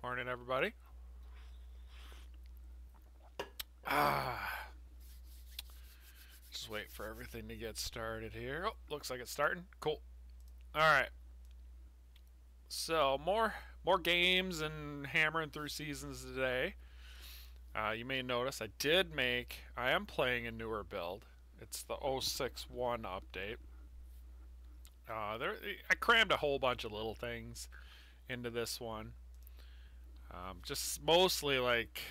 Morning, everybody. Ah, just wait for everything to get started here. Oh, looks like it's starting. Cool. All right. So more games and hammering through seasons today. You may notice I am playing a newer build. It's the 061 update. I crammed a whole bunch of little things into this one. Just mostly like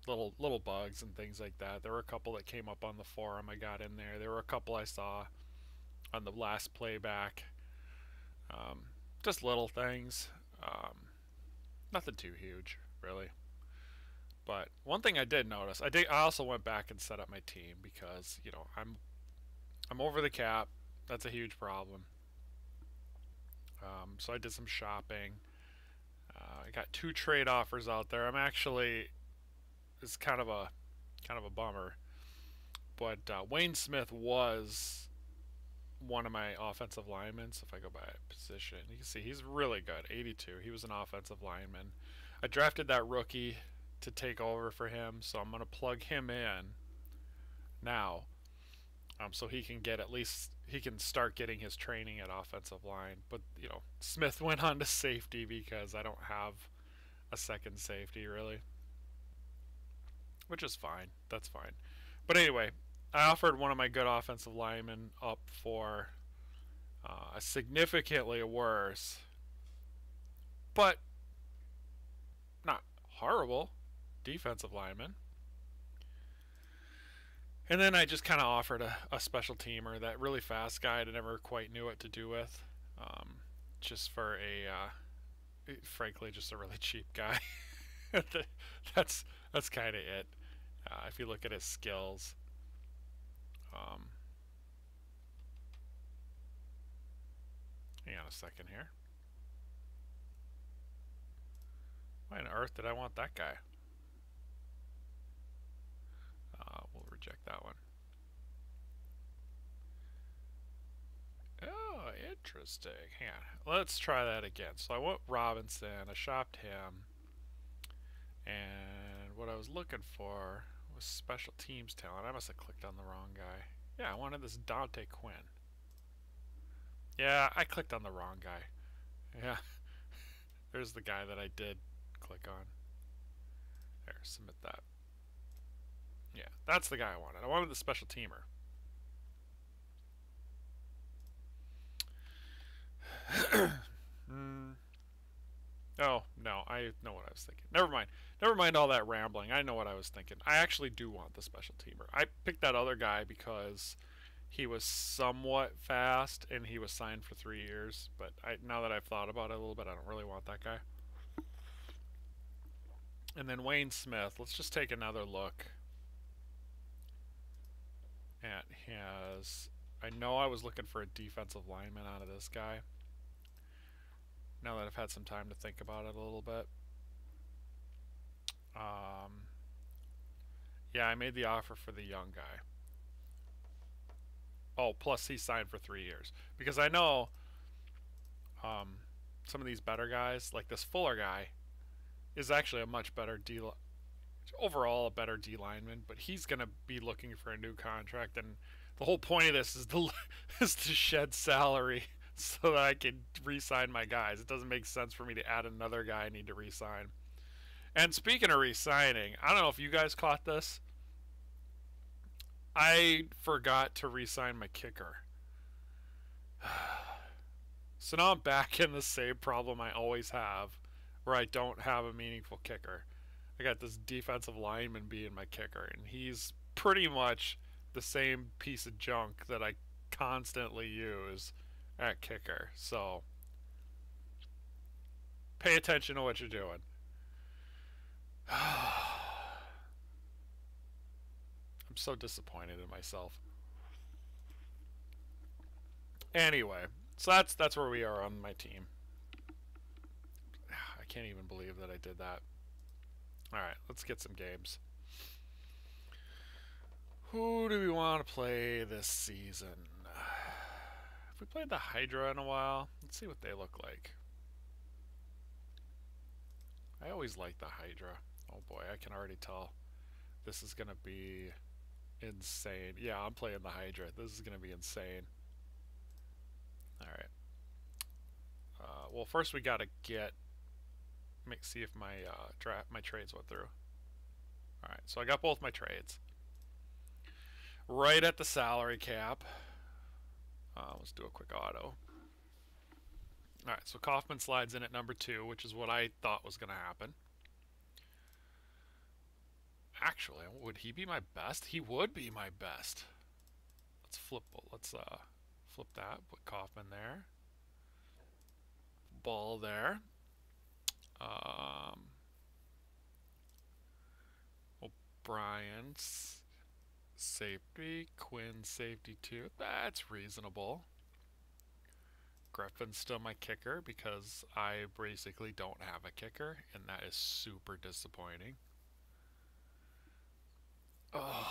little bugs and things like that. There were a couple that came up on the forum. I got in there. There were a couple I saw on the last playback. Just little things. Nothing too huge, really. But one thing I did notice, I also went back and set up my team because I'm over the cap. That's a huge problem. So I did some shopping. I got 2 trade offers out there. It's kind of a bummer. But Wayne Smith was one of my offensive linemen. So if I go by position, you can see he's really good. 82. He was an offensive lineman. I drafted that rookie to take over for him, so I'm going to plug him in now, so he can start getting his training at offensive line. But Smith went on to safety because I don't have a second safety really, which is fine. That's fine. But anyway, I offered one of my good offensive linemen up for a significantly worse, but not horrible defensive lineman. And then I just kind of offered a special teamer, that really fast guy I never quite knew what to do with, just for frankly, just a really cheap guy. that's kind of it. If you look at his skills, hang on a second here. Why on earth did I want that guy? We'll reject that one. Oh, interesting. Hang on. Let's try that again. So I went Robinson. I shopped him. And what I was looking for was special teams talent. I must have clicked on the wrong guy. Yeah, I wanted this Dante Quinn. Yeah, I clicked on the wrong guy. Yeah. There's the guy that I did click on. There, submit that. Yeah, that's the guy I wanted. I wanted the special teamer. Oh, no, I know what I was thinking. Never mind. Never mind all that rambling. I know what I was thinking. I actually do want the special teamer. I picked that other guy because he was somewhat fast and he was signed for 3 years. But now that I've thought about it a little bit, I don't really want that guy. And then Wayne Smith. Let's just take another look at his... I know I was looking for a defensive lineman out of this guy. Now that I've had some time to think about it a little bit. Yeah, I made the offer for the young guy. Oh, plus he signed for 3 years. Because I know some of these better guys, like this Fuller guy, is actually a much better overall a better D lineman, but he's going to be looking for a new contract, and the whole point of this is to shed salary so that I can re-sign my guys. It doesn't make sense for me to add another guy I need to re-sign. And speaking of re-signing, I don't know if you guys caught this. I forgot to re-sign my kicker. So now I'm back in the same problem I always have, where I don't have a meaningful kicker. I got this defensive lineman being my kicker, and he's pretty much the same piece of junk that I constantly use at kicker. So pay attention to what you're doing. I'm so disappointed in myself. Anyway, so that's where we are on my team. I can't even believe that I did that. Alright, let's get some games. Who do we want to play this season? Have we played the Hydra in a while? Let's see what they look like. I always like the Hydra. Oh boy, I can already tell this is gonna be insane. Yeah, I'm playing the Hydra. This is gonna be insane. All right. Well, first we gotta see if my my trades went through. All right, so I got both my trades right at the salary cap. Let's do a quick auto. All right, so Kaufman slides in at number 2, which is what I thought was going to happen. Actually, would he be my best? He would be my best. Let's flip that. Put Kaufman there. Ball there. O'Brien's safety. Quinn's safety too. That's reasonable. Griffin's still my kicker because I basically don't have a kicker, and that is super disappointing. Oh,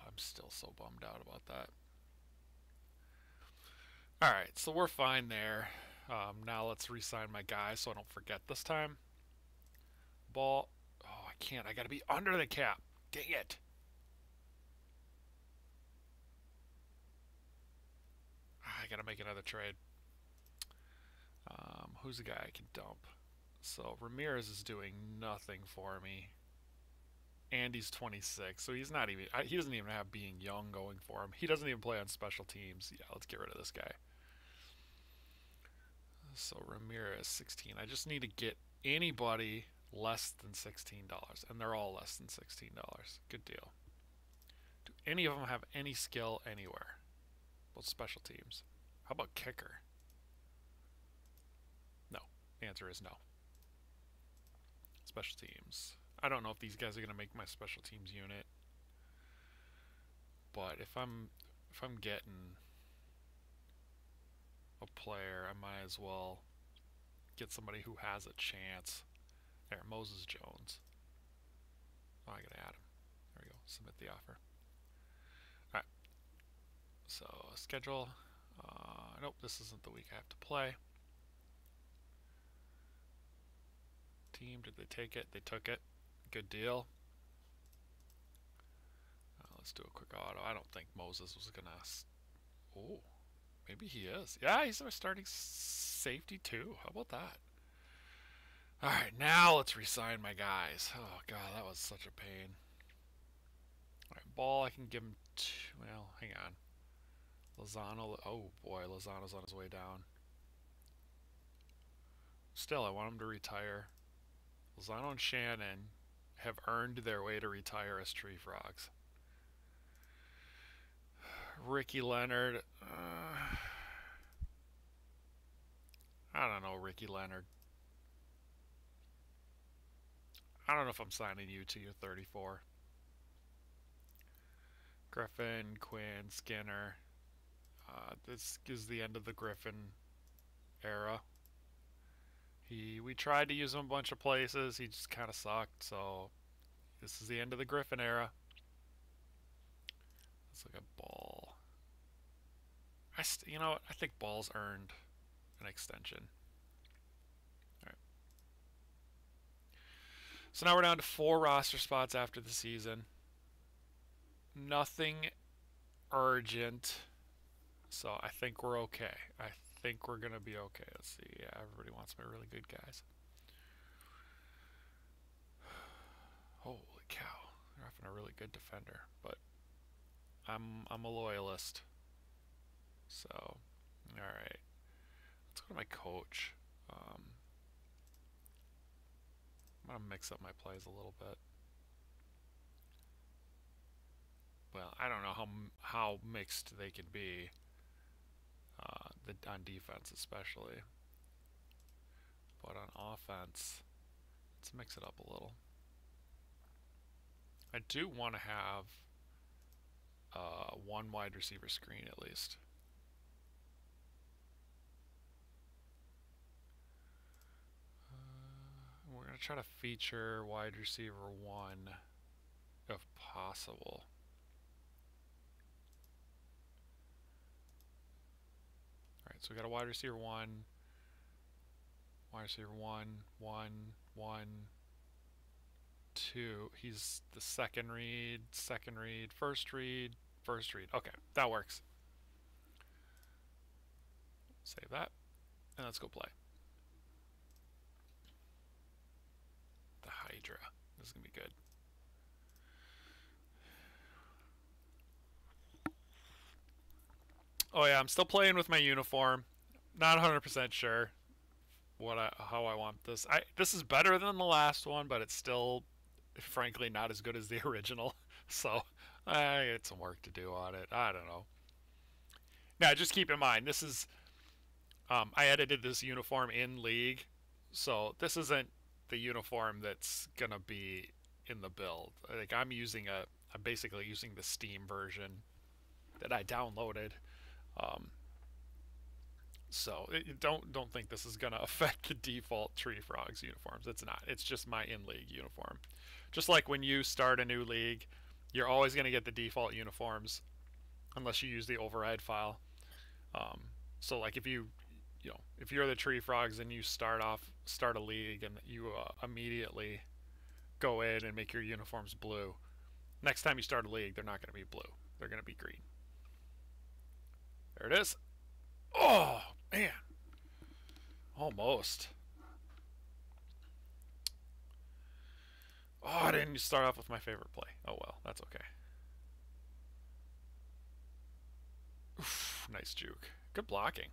I'm still so bummed out about that. Alright, so we're fine there. Now let's re-sign my guy so I don't forget this time. Ball. Oh, I can't. I gotta be under the cap. Dang it. I gotta make another trade. Who's the guy I can dump? So Ramirez is doing nothing for me. Andy's 26, so he's not even. He doesn't even have being young going for him. He doesn't even play on special teams. Yeah, let's get rid of this guy. So Ramirez 16. I just need to get anybody less than $16, and they're all less than $16. Good deal. Do any of them have any skill anywhere? Both special teams. How about kicker? No. The answer is no. Special teams. I don't know if these guys are going to make my special teams unit, but if I'm getting a player, I might as well get somebody who has a chance. There, Moses Jones. Oh, I gotta add him. There we go. Submit the offer. Alright. So, schedule. Nope, this isn't the week I have to play. Team, did they take it? They took it. Good deal. Let's do a quick auto. I don't think Moses was gonna. Oh, maybe he is. Yeah, he's our starting safety too. How about that? All right, now let's re-sign my guys. Oh god, that was such a pain. All right, ball. I can give him. Well, hang on. Lozano. Oh boy, Lozano's on his way down. Still, I want him to retire. Lozano and Shannon have earned their way to retire as Tree Frogs. Ricky Leonard. I don't know, Ricky Leonard. I don't know if I'm signing you to your 34. Griffin, Quinn, Skinner. This is the end of the Griffin era. We tried to use him a bunch of places. He just kind of sucked. So this is the end of the Griffin era. Let's look at Ball. You know what? I think Ball's earned an extension. All right. So now we're down to 4 roster spots after the season. Nothing urgent. So I think we're okay. I think we're going to be okay. Let's see. Yeah, everybody wants my really good guys. Holy cow. They're having a really good defender. But I'm a loyalist. So, alright. Let's go to my coach. I'm going to mix up my plays a little bit. Well, I don't know how mixed they can be. On defense especially. But on offense, let's mix it up a little. I do want to have one wide receiver screen at least. We're going to try to feature wide receiver 1 if possible. Alright, so we got a wide receiver 1, 1, 1, 1. 2. He's the second read, first read, first read. Okay, that works. Save that, and let's go play. The Hydra. This is going to be good. Oh yeah, I'm still playing with my uniform. Not 100% sure how I want this. This is better than the last one, but it's still, frankly, not as good as the original. So I got some work to do on it. I don't know. Now, just keep in mind, this is I edited this uniform in League, so this isn't the uniform that's gonna be in the build. Like I'm basically using the Steam version that I downloaded. Um, don't think this is gonna affect the default Tree Frogs uniforms. It's not. It's just my in-league uniform. Just like when you start a new league, you're always gonna get the default uniforms, unless you use the override file. So like if you're the Tree Frogs and you start a league and you immediately go in and make your uniforms blue, next time you start a league, they're not going to be blue. They're going to be green. There it is. Oh, man. Almost. Oh, I didn't start off with my favorite play. Oh, well. That's okay. Oof, nice juke. Good blocking.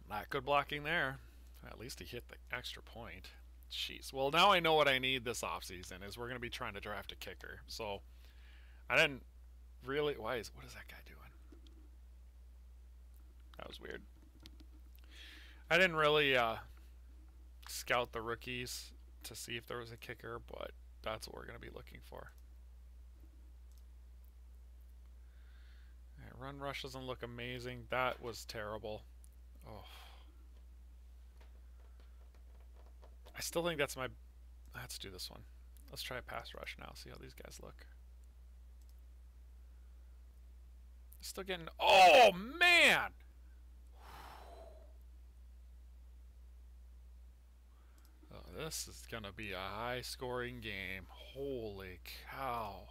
Not good blocking there. At least he hit the extra point. Jeez. Well, now I know what I need this offseason is we're going to be trying to draft a kicker. So, I didn't really... what is that guy doing? That was weird. I didn't really scout the rookies to see if there was a kicker, but that's what we're going to be looking for. Right, run rush doesn't look amazing. That was terrible. Oh. I still think that's my... Let's do this one. Let's try a pass rush now, see how these guys look. Still getting... Oh, man! Oh, this is going to be a high-scoring game. Holy cow.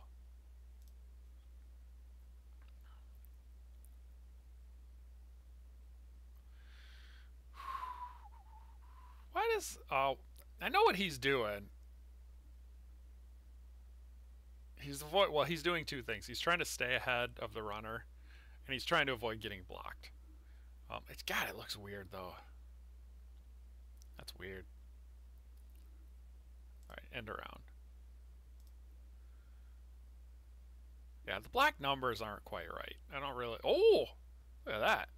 Why does... I know what he's doing. He's doing two things. He's trying to stay ahead of the runner, and he's trying to avoid getting blocked. It looks weird, though. That's weird. Alright, end around. Yeah, the black numbers aren't quite right. I don't really... Oh! Look at that.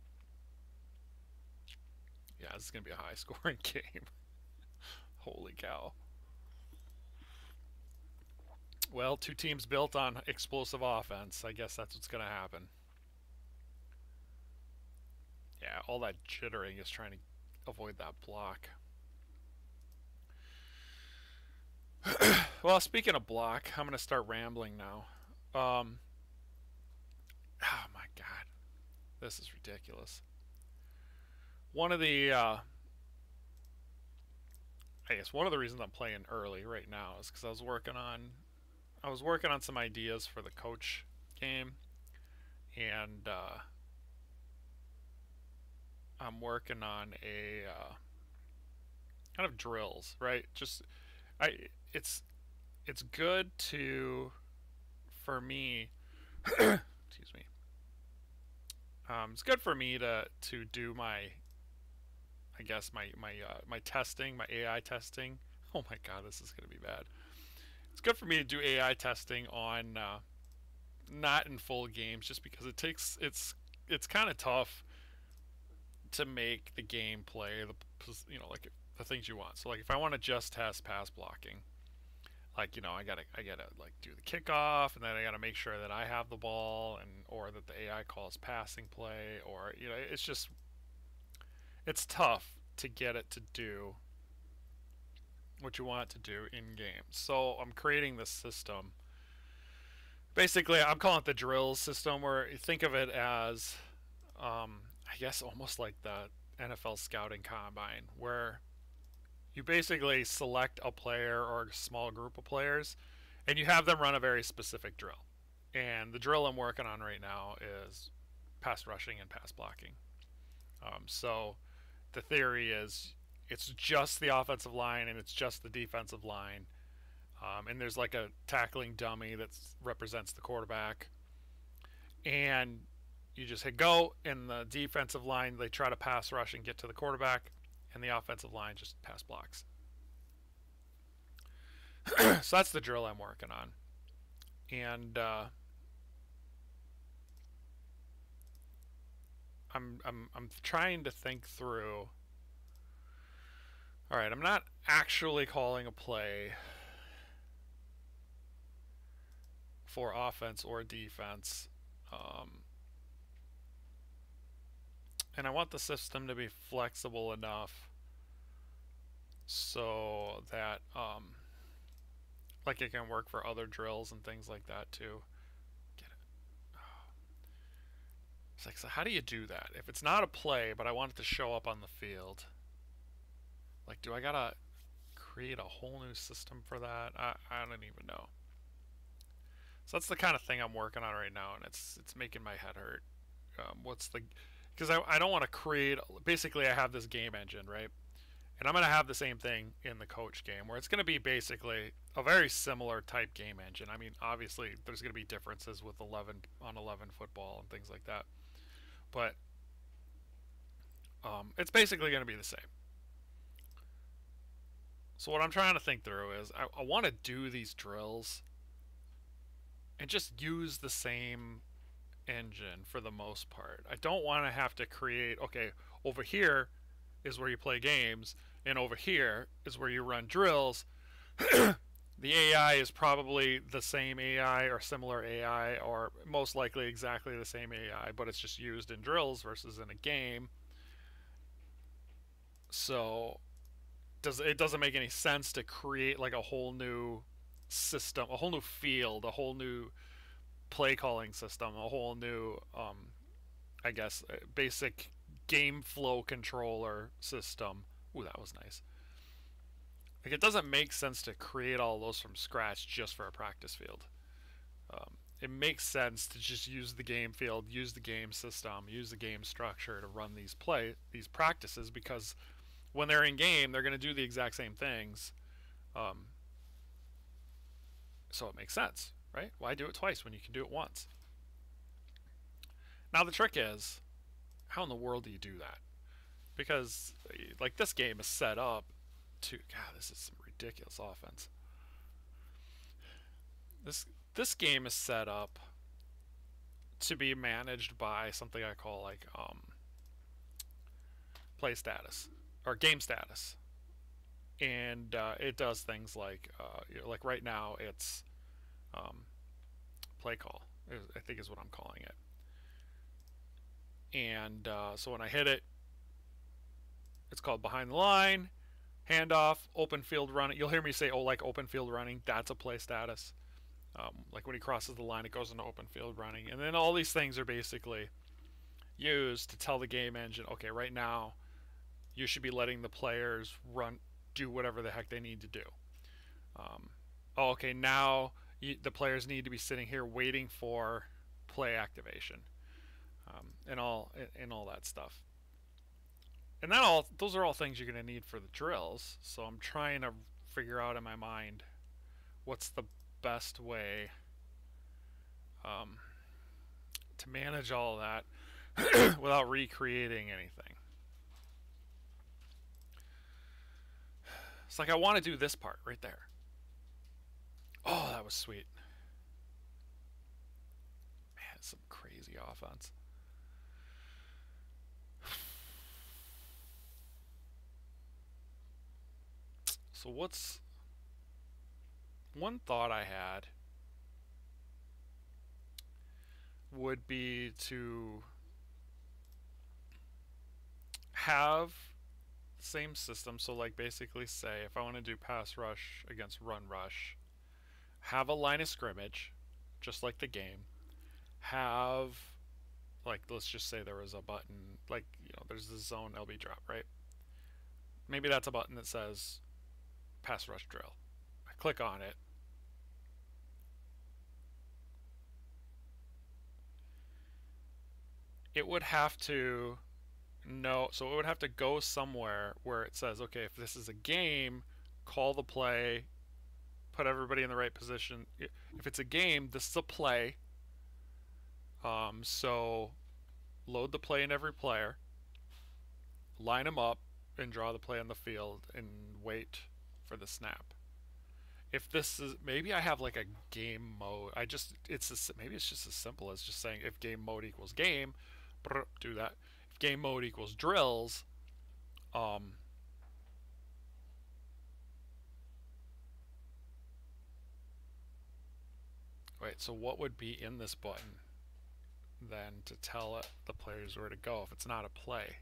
Yeah, this is going to be a high-scoring game. Holy cow. Well, two teams built on explosive offense. I guess that's what's going to happen. Yeah, all that jittering is trying to avoid that block. Well, speaking of block, I'm going to start rambling now. Oh my god. This is ridiculous. One of the one of the reasons I'm playing early right now is because I was working on some ideas for the coach game, and I'm working on a kind of drills, right? It's good for me. Excuse me. It's good for me to do my testing, my AI testing. Oh my god, this is gonna be bad. It's good for me to do AI testing on not in full games, just because it's kind of tough to make the gameplay the things you want. So like if I want to just test pass blocking, I gotta like do the kickoff, and then I gotta make sure that I have the ball, or that the AI calls passing play, or it's tough to get it to do what you want it to do in game. So I'm creating this system. Basically, I'm calling it the drills system, where you think of it as I guess almost like the NFL scouting combine, where you basically select a player or a small group of players, and you have them run a very specific drill. And the drill I'm working on right now is pass rushing and pass blocking. So the theory is it's just the offensive line and it's just the defensive line. And there's like a tackling dummy that represents the quarterback. And you just hit go, and the defensive line, they try to pass rush and get to the quarterback, and the offensive line just pass blocks. So that's the drill I'm working on. And I'm trying to think through. All right, I'm not actually calling a play for offense or defense, and I want the system to be flexible enough so that like it can work for other drills and things like that too. Get it? Oh. It's like, so how do you do that if it's not a play, but I want it to show up on the field? Like, do I gotta create a whole new system for that? I don't even know. So that's the kind of thing I'm working on right now, and it's making my head hurt. What's the because I don't want to create. Basically, I have this game engine, right? And I'm going to have the same thing in the coach game, where it's going to be basically a very similar type game engine. I mean, obviously, there's going to be differences with 11 on 11 football and things like that, but it's basically going to be the same. So what I'm trying to think through is I want to do these drills and just use the same engine for the most part. I don't want to have to create, okay, over here is where you play games, and over here is where you run drills. The AI is probably the same AI or similar AI, or most likely exactly the same AI, but it's just used in drills versus in a game. So it doesn't make any sense to create like a whole new system, a whole new field, a whole new play calling system, a whole new I guess basic game flow controller system. Ooh, that was nice. Like, it doesn't make sense to create all those from scratch just for a practice field. It makes sense to just use the game field, use the game system, use the game structure to run these practices, because when they're in game, they're going to do the exact same things. So it makes sense, right? Why do it twice when you can do it once? Now the trick is, how in the world do you do that? Because like this game is set up to, God, this is some ridiculous offense. This game is set up to be managed by something I call like play status or game status, and it does things like right now it's play call, I think is what I'm calling it. And so when I hit it, it's called behind the line, handoff, open field running. You'll hear me say, oh, like open field running, that's a play status. Like when he crosses the line, it goes into open field running. And then all these things are basically used to tell the game engine, okay, right now you should be letting the players do whatever the heck they need to do. Oh, okay, now the players need to be sitting here waiting for play activation, and all that stuff. And those are all things you're going to need for the drills. So I'm trying to figure out in my mind what's the best way to manage all of that without recreating anything. It's like I want to do this part right there. Oh, that was sweet. Man, it's some crazy offense. So what's one thought I had would be to have the same system. So like basically say if I want to do pass rush against run rush, have a line of scrimmage just like the game. Have, like, let's just say there was a button, like, there's the zone LB drop, right? Maybe that's a button that says pass rush drill. I click on it. It would have to know, so it would have to go somewhere where it says, okay, if this is a game, call the play, put everybody in the right position. If it's a game, this is a play. So load the play in every player, line them up, and draw the play on the field, and wait for the snap. If this is, maybe I have like a game mode. Maybe it's just as simple as just saying if game mode equals game, do that. If game mode equals drills, wait, so what would be in this button then to tell the players where to go if it's not a play?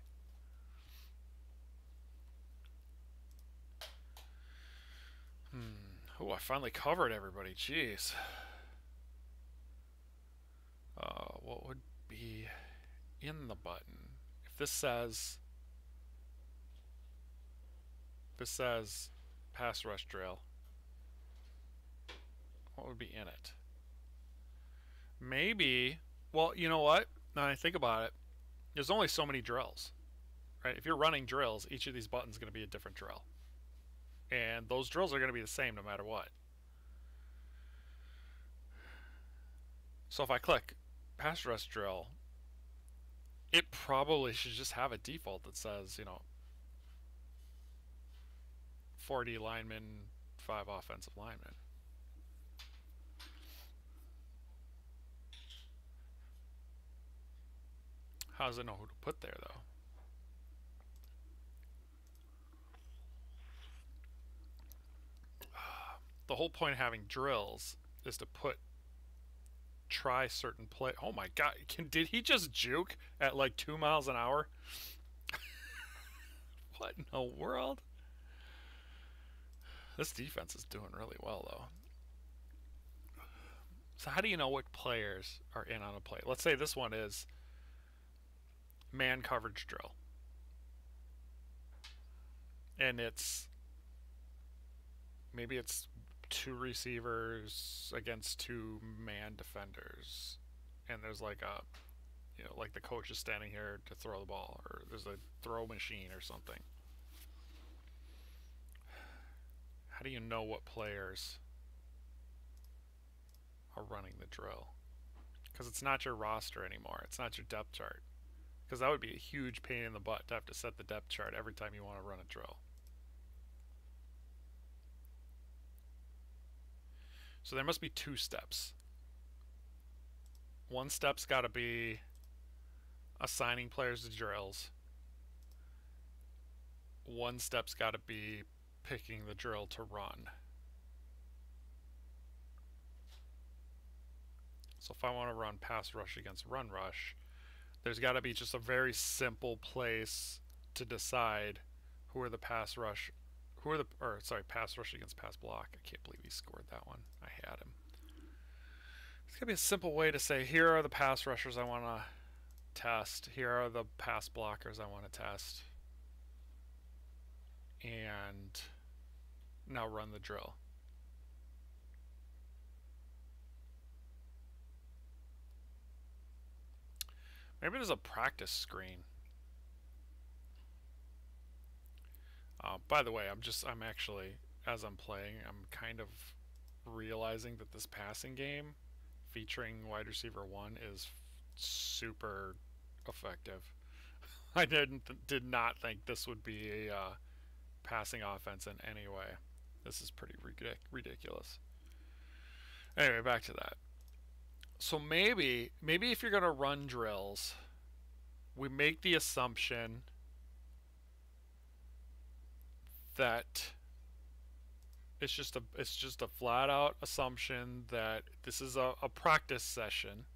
Oh, I finally covered everybody. Jeez. What would be in the button? If this says pass rush drill, what would be in it? Maybe, well, you know what? Now that I think about it, there's only so many drills, right? If you're running drills, each of these buttons is going to be a different drill. And those drills are going to be the same no matter what. So if I click pass rush drill, it probably should just have a default that says, 4D linemen, 5 offensive linemen. How does it know who to put there, though? The whole point of having drills is to try certain play. Oh my god, did he just juke at like 2 miles an hour? What in the world? This defense is doing really well, though. So how do you know what players are in on a play? Let's say this one is man coverage drill. And maybe it's 2 receivers against 2 man defenders. And there's like like the coach is standing here to throw the ball, or there's a throw machine or something. How do you know what players are running the drill? Because it's not your roster anymore. It's not your depth chart. Because that would be a huge pain in the butt to have to set the depth chart every time you want to run a drill. So there must be 2 steps. One step's got to be assigning players to drills. One step's got to be picking the drill to run. So if I want to run pass rush against run rush, there's got to be just a very simple place to decide who are the pass rush against pass block. I can't believe he scored that one. I had him. There's got to be a simple way to say, here are the pass rushers I want to test. Here are the pass blockers I want to test. And now run the drill. Maybe there's a practice screen. By the way, I'm actually, as I'm playing, I'm kind of realizing that this passing game featuring wide receiver 1 is super effective. I did not think this would be a passing offense in any way. This is pretty ridiculous. Anyway, back to that. So maybe if you're going to run drills, we make the assumption that it's just a flat out assumption that this is a practice session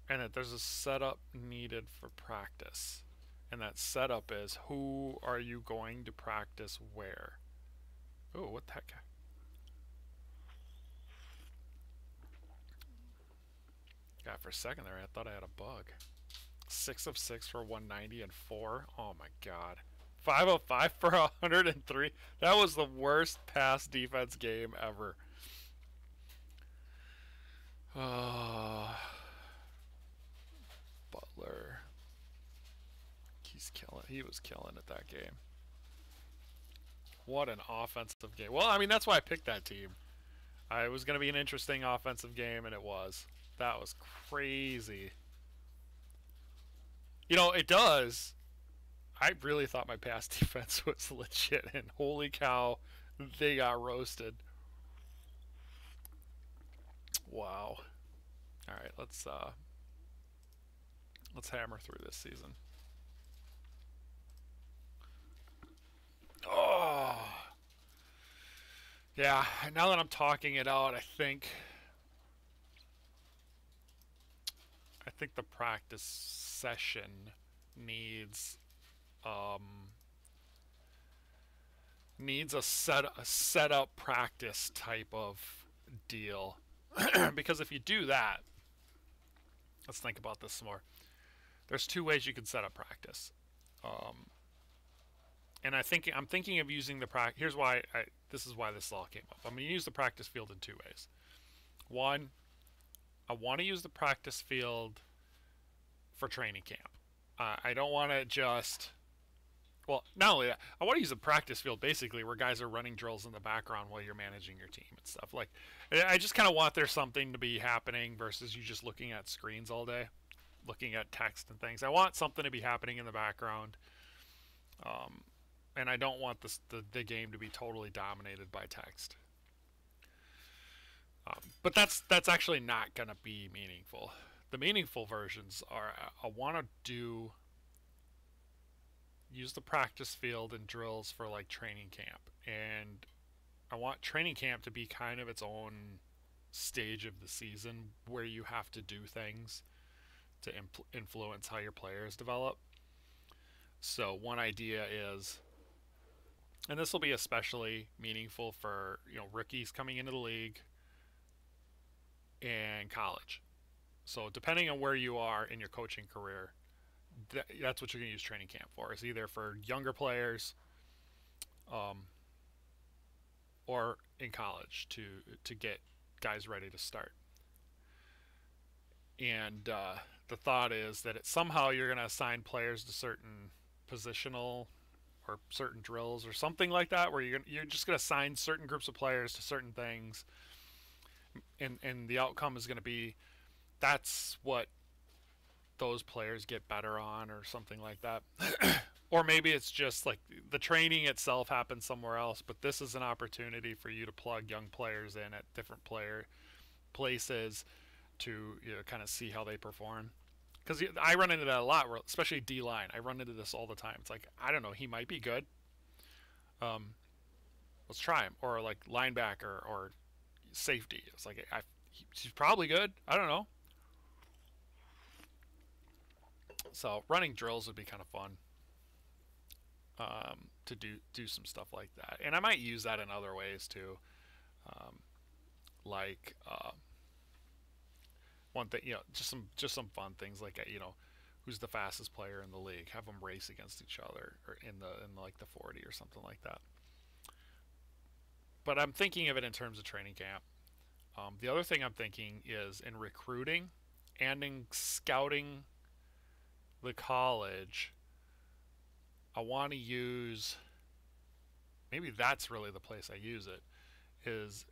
and that there's a setup needed for practice. And that setup is, who are you going to practice where? Oh, what the heck? God, for a second there, I thought I had a bug. 6 of 6 for 190 and 4. Oh my god. 505 for 103. That was the worst pass defense game ever. Butler. He's killing. He was killing it that game. What an offensive game. Well, I mean, that's why I picked that team. It was going to be an interesting offensive game, and it was. That was crazy. You know, it does. I really thought my pass defense was legit, and holy cow, they got roasted. Wow. All right, let's hammer through this season. Oh, yeah. Now that I'm talking it out, I think the practice session needs needs a setup practice type of deal. Because if you do that, let's think about this some more. There's two ways you can set up practice, and I'm thinking of using the practice. Here's why. This is why this all came up. I'm going to use the practice field in two ways. One, I want to use the practice field for training camp. I don't want to just. Well, not only that, I want to use a practice field basically where guys are running drills in the background while you're managing your team and stuff. Like, I just kind of want there something to be happening versus you just looking at screens all day, looking at text and things. I want something to be happening in the background, and I don't want the game to be totally dominated by text. But that's actually not going to be meaningful. The meaningful versions are I want to use the practice field and drills for like training camp, and I want training camp to be kind of its own stage of the season where you have to do things to influence how your players develop. So one idea is, and this will be especially meaningful for rookies coming into the league and college. So depending on where you are in your coaching career, that's what you're going to use training camp for. It's either for younger players, or in college to get guys ready to start. And the thought is that somehow you're going to assign players to certain positional or certain drills or something like that, where you're just going to assign certain groups of players to certain things, and the outcome is going to be that's what those players get better on or something like that. Or maybe it's just like the training itself happens somewhere else, but this is an opportunity for you to plug young players in at different places to kind of see how they perform. Because I run into that a lot, especially D-line. I run into this all the time. It's like, I don't know, he might be good. Let's try him. Or like linebacker or safety. It's like, he's probably good. I don't know. So running drills would be kind of fun, to do some stuff like that, and I might use that in other ways too, like one thing, just some fun things like who's the fastest player in the league, have them race against each other or in like the 40 or something like that. But I'm thinking of it in terms of training camp. The other thing I'm thinking is in recruiting and in scouting the college, I want to use, maybe that's really the place I use it, is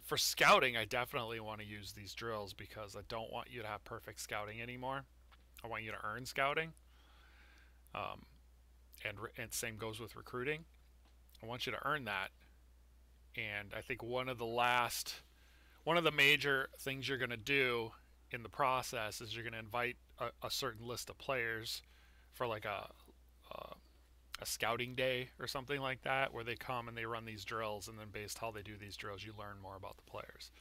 for scouting. I definitely want to use these drills because I don't want you to have perfect scouting anymore. I want you to earn scouting, and same goes with recruiting. I want you to earn that, and I think one of the major things you're going to do in the process is you're going to invite a certain list of players for like a scouting day or something like that, where they come and they run these drills, and then based how they do these drills, you learn more about the players.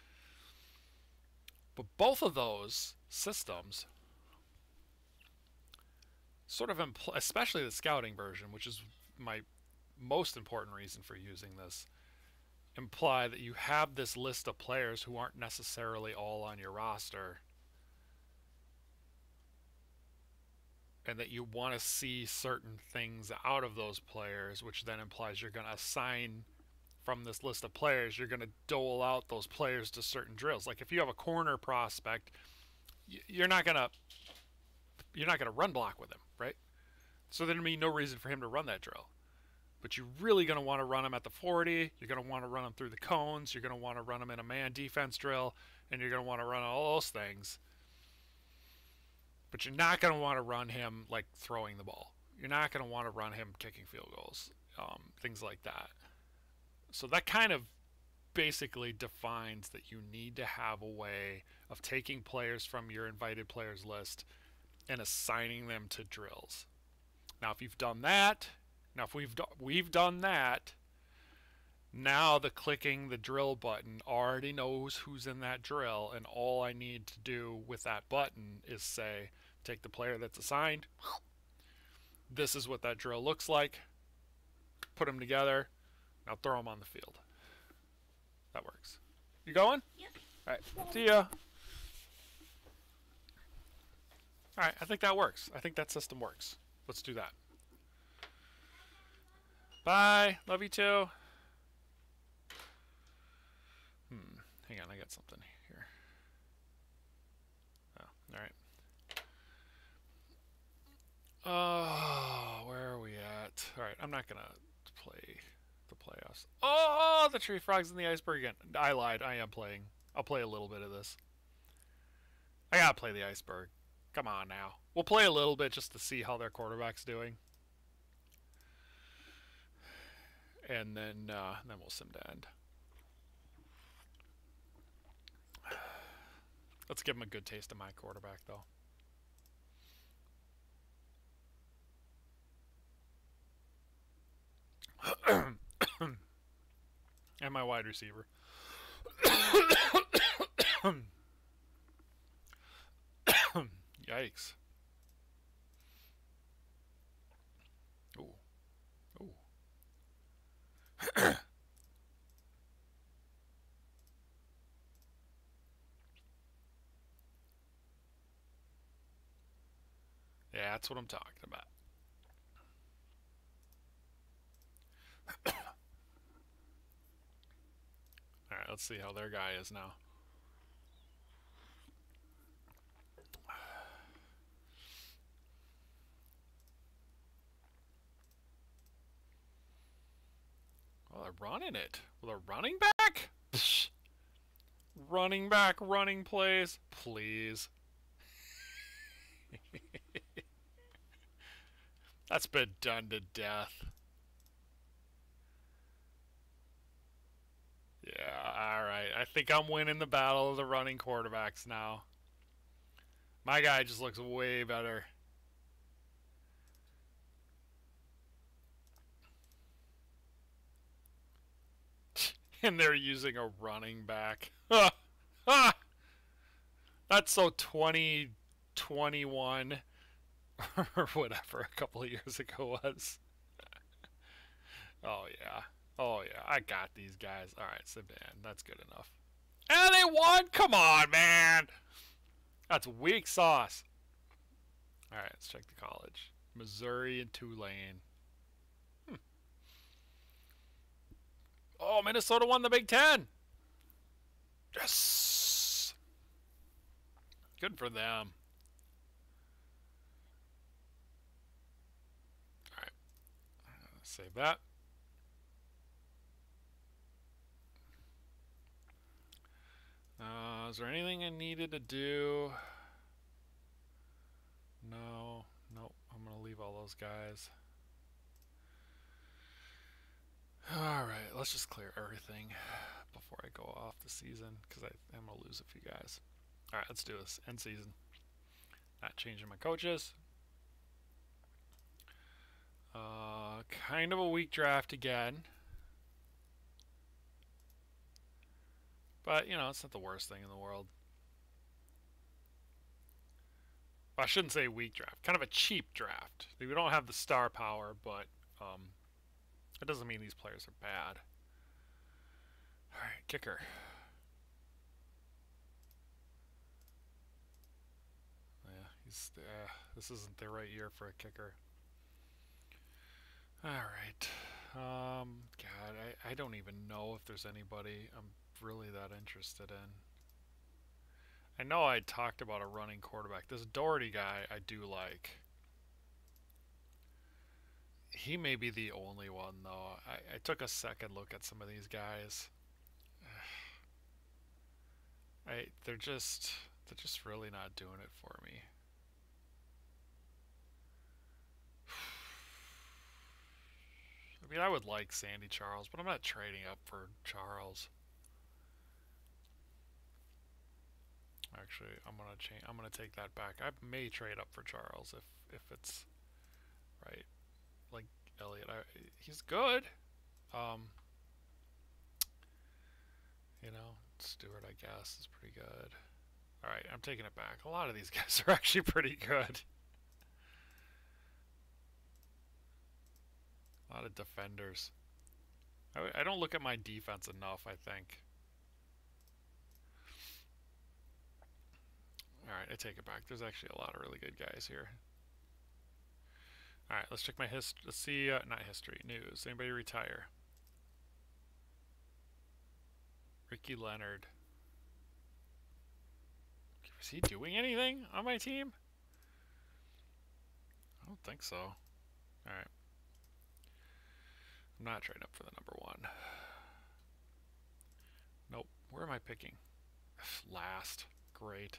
But both of those systems sort of especially the scouting version, which is my most important reason for using this, imply that you have this list of players who aren't necessarily all on your roster, and that you want to see certain things out of those players, which then implies you're going to assign from this list of players, you're going to dole out those players to certain drills. Like if you have a corner prospect, you're not going to run block with him, right? So there'd be no reason for him to run that drill. But you're really going to want to run him at the 40. You're going to want to run him through the cones. You're going to want to run him in a man defense drill, and you're going to want to run all those things. But you're not going to want to run him like throwing the ball. You're not going to want to run him kicking field goals, things like that. So that kind of basically defines that you need to have a way of taking players from your invited players list and assigning them to drills. Now, if you've done that, if we've done that, now the clicking the drill button already knows who's in that drill, and all I need to do with that button is say, take the player that's assigned. This is what that drill looks like. Put them together. Now throw them on the field. That works. You going? Yep. All right. See ya. All right. I think that works. I think that system works. Let's do that. Bye. Love you too. Hang on. I got something here. Oh, all right. Oh, where are we at? All right. I'm not going to play the playoffs. Oh, the tree frogs and the iceberg again. I lied. I am playing. I'll play a little bit of this. I got to play the iceberg. Come on now. We'll play a little bit just to see how their quarterback's doing. And then we'll sim to end. Let's give him a good taste of my quarterback, though. And my wide receiver. Yikes. Ooh. Ooh. Yeah, that's what I'm talking about. Alright, let's see how their guy is now. Oh, they're running it. Well, they're running back? Psh. Running back, running plays. Please. That's been done to death. Yeah, alright. I think I'm winning the battle of the running quarterbacks now. My guy just looks way better. And they're using a running back. That's so 2021 or whatever a couple of years ago was. Oh yeah. Oh yeah. I got these guys. Alright, Sedan. That's good enough. And they won! Come on, man! That's weak sauce. Alright, let's check the college. Missouri and Tulane. Oh, Minnesota won the Big Ten. Yes. Good for them. All right. Save that. Is there anything I needed to do? No. Nope. I'm going to leave all those guys. Alright, let's just clear everything before I go off the season, because I'm going to lose a few guys. Alright, let's do this. End season. Not changing my coaches. Kind of a weak draft again. But, you know, it's not the worst thing in the world. Well, I shouldn't say weak draft. Kind of a cheap draft. We don't have the star power, but that doesn't mean these players are bad. Alright, kicker. Yeah, This isn't the right year for a kicker. All right. God, I don't even know if there's anybody I'm really that interested in. I know I talked about a running quarterback. This Doherty guy I do like. He may be the only one though. I took a second look at some of these guys. They're just really not doing it for me. I mean, I would like Sandy Charles, but I'm not trading up for Charles. Actually, I'm gonna change. I'm gonna take that back. I may trade up for Charles if it's right. Like Elliott, he's good. Um, Stewart, I guess, is pretty good. All right, I'm taking it back. A lot of these guys are actually pretty good. A lot of defenders. I don't look at my defense enough, I think. Alright, I take it back. There's actually a lot of really good guys here. Alright, let's check my history. Let's see, not history, news. Anybody retire? Ricky Leonard. Is he doing anything on my team? I don't think so. Alright. I'm not trading up for the number one. Nope. Where am I picking? Last. Great.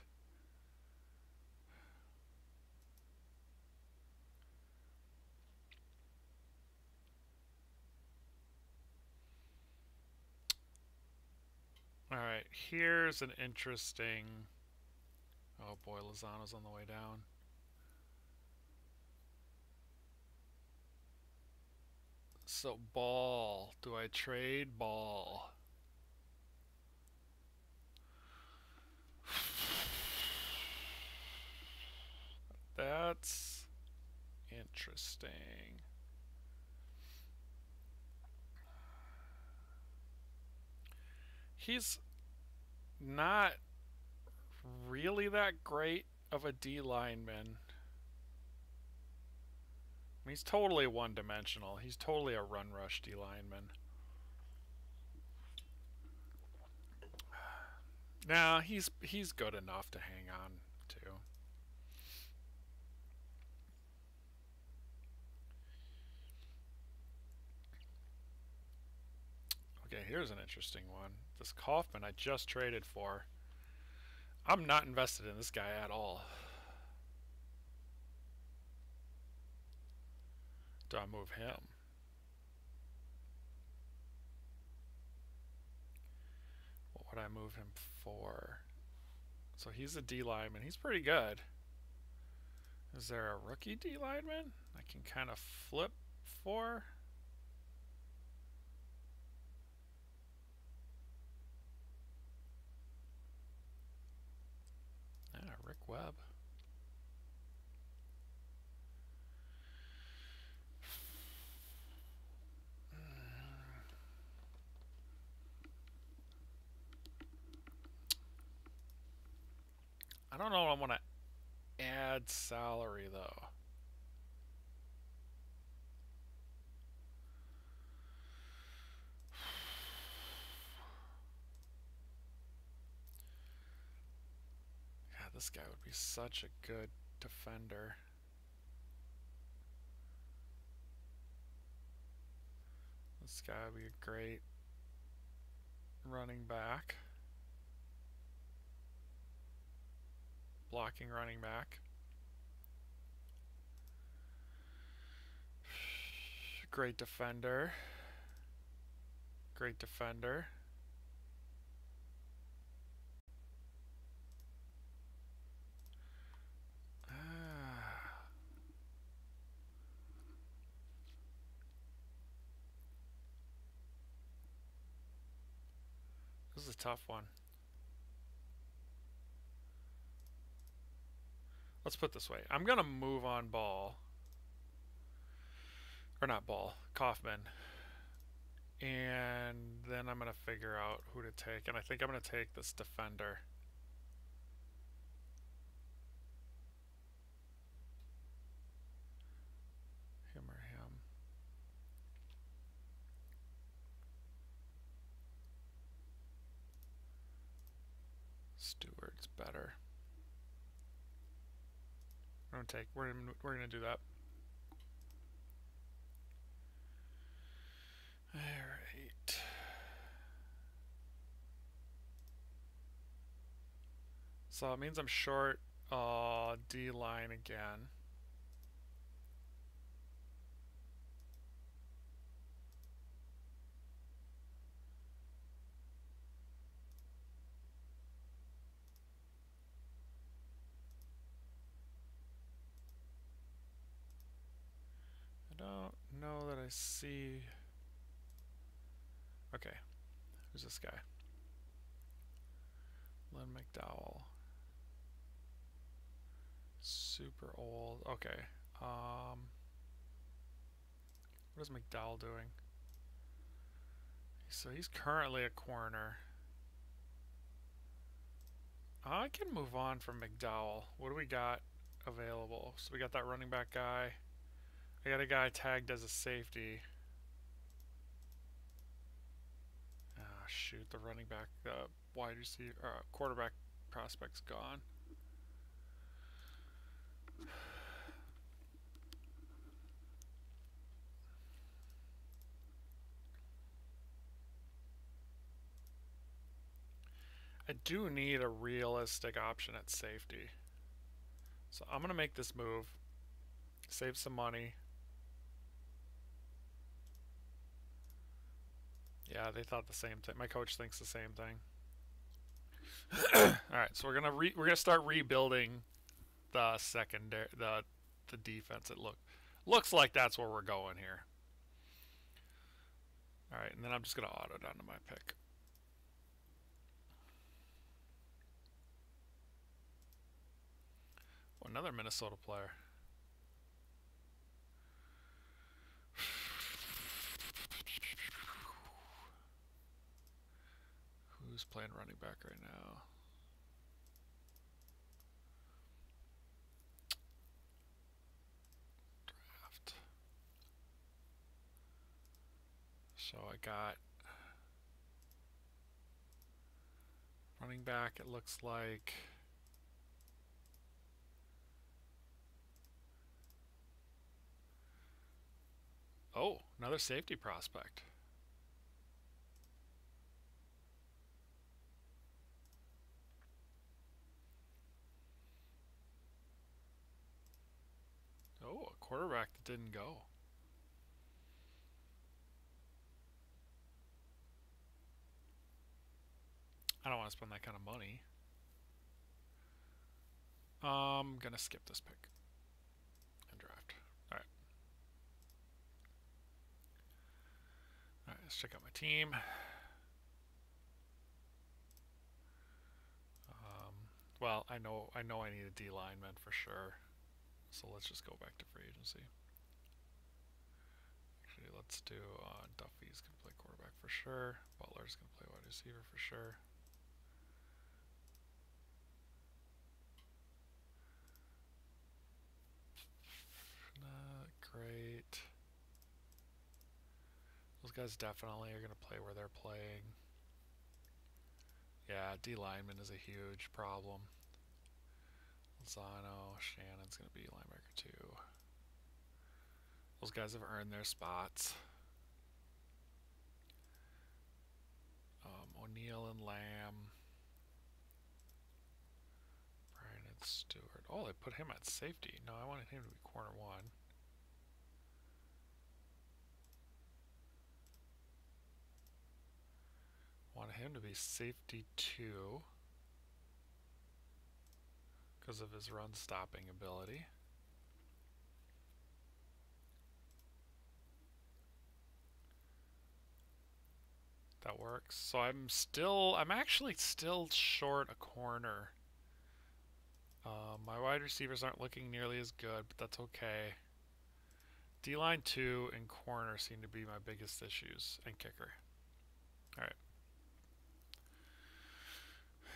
Alright, here's an interesting... Oh boy, Lozano's on the way down. So, Ball. Do I trade Ball? That's interesting. He's not really that great of a D lineman. He's totally one-dimensional. He's totally a run rush D lineman. Nah, he's good enough to hang on to. Okay, here's an interesting one. This Kaufman I just traded for. I'm not invested in this guy at all. Do I move him? What would I move him for? So he's a D lineman. He's pretty good. Is there a rookie D lineman I can kind of flip for? Yeah, Rick Webb. I don't know if I want to add salary though. God, this guy would be such a good defender. This guy would be a great running back. Blocking running back. Great defender. Great defender. This is a tough one. Let's put it this way. I'm going to move on Ball. Or not Ball. Kaufman. And then I'm going to figure out who to take. And I think I'm going to take this defender. Stewart's better. We're gonna do that. All right. So it means I'm short D line again. I don't know that I see. Okay, who's this guy? Len McDowell. Super old. Okay. What is McDowell doing? So he's currently a corner. I can move on from McDowell. What do we got available? So we got that running back guy. I got a guy tagged as a safety. Ah, shoot, the running back, wide receiver, quarterback prospect's gone. I do need a realistic option at safety. So I'm going to make this move. Save some money. Yeah, they thought the same thing. My coach thinks the same thing. All right, so we're gonna start rebuilding the secondary, the defense. Looks like that's where we're going here. All right, and then I'm just gonna auto down to my pick. Oh, another Minnesota player. Who's playing running back right now? Draft. So I got running back. It looks like. Oh, another safety prospect. Oh, a quarterback that didn't go. I don't want to spend that kind of money. I'm gonna skip this pick and draft. All right. All right, let's check out my team. Well, I know I need a D lineman for sure. So let's just go back to free agency. Actually, let's do Duffy's gonna play quarterback for sure. Butler's gonna play wide receiver for sure. Not great. Those guys definitely are gonna play where they're playing. Yeah, D lineman is a huge problem. Lozano, Shannon's gonna be linebacker too. Those guys have earned their spots. O'Neal and Lamb. Brian and Stewart. Oh, they put him at safety. No, I wanted him to be corner one. Wanted him to be safety 2 because of his run stopping ability. That works. So I'm actually still short a corner. My wide receivers aren't looking nearly as good, but that's okay. D-line 2 and corner seem to be my biggest issues, and kicker. Alright.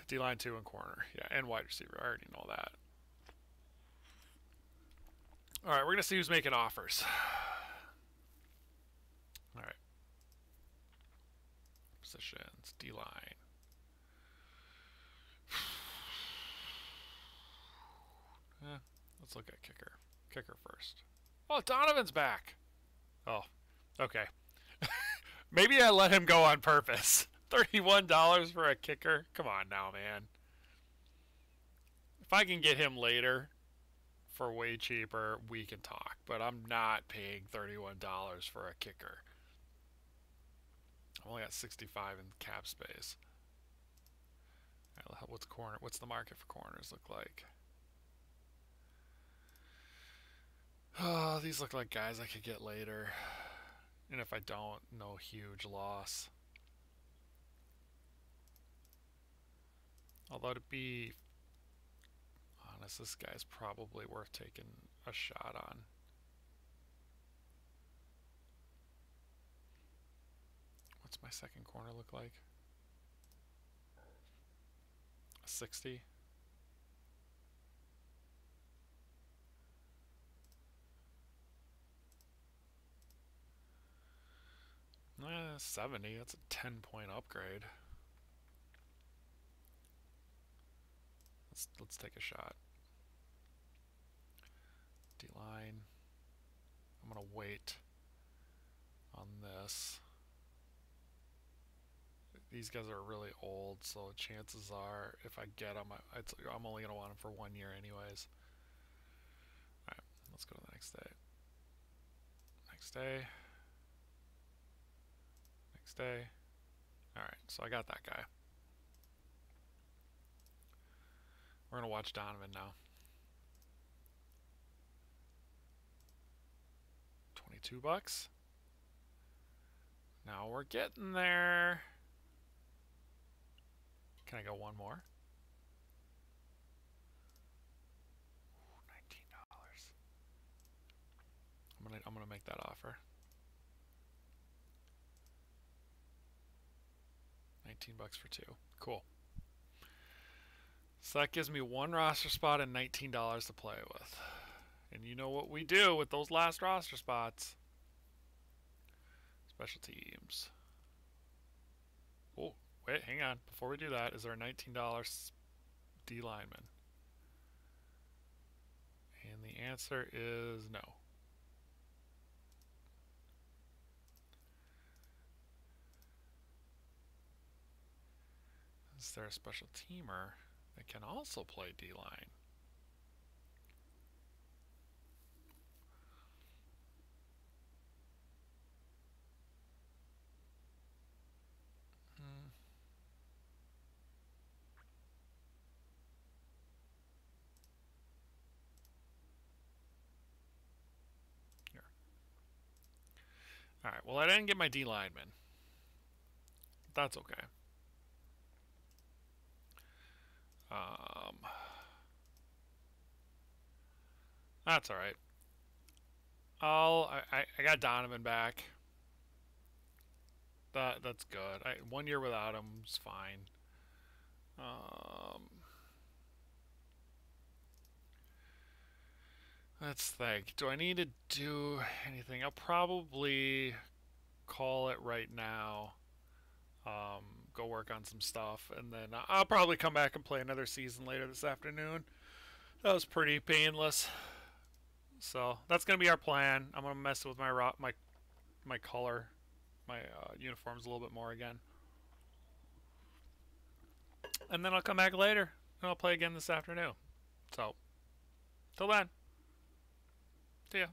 D-line 2 and corner. Yeah, and wide receiver. I already know that. Alright, we're going to see who's making offers. Alright. Positions. D-line. Let's look at kicker. Kicker first. Oh, Donovan's back. Oh, okay. Maybe I let him go on purpose. $31 for a kicker? Come on now, man. If I can get him later for way cheaper, we can talk. But I'm not paying $31 for a kicker. I only got 65 in cap space. What's the market for corners look like? Oh, these look like guys I could get later. And if I don't, no huge loss. Although to be honest, this guy's probably worth taking a shot on. What's my second corner look like? A 60? 70. That's a 10-point upgrade. Let's take a shot. D-line. I'm gonna wait on this. These guys are really old, so chances are, if I get them, I'm only gonna want them for 1 year anyways. All right, let's go to the next day. Next day. Next day. All right, so I got that guy. We're gonna watch Donovan now. 22 bucks. Now we're getting there. Can I go one more? Ooh, $19. I'm gonna make that offer. 19 bucks for two. Cool. So that gives me one roster spot and $19 to play with. And you know what we do with those last roster spots. Special teams. Oh, wait, hang on. Before we do that, is there a $19 D lineman? And the answer is no. Is there a special teamer that can also play D-line? Here. All right, well, I didn't get my D lineman. That's okay. That's all right. I got Donovan back. That's good. 1 year without him is fine. Let's think. Do I need to do anything? I'll probably call it right now. Go work on some stuff, and then I'll probably come back and play another season later this afternoon. That was pretty painless. So that's gonna be our plan. I'm gonna mess with my color, my uniforms a little bit more again, and then I'll come back later and I'll play again this afternoon. So till then, see ya.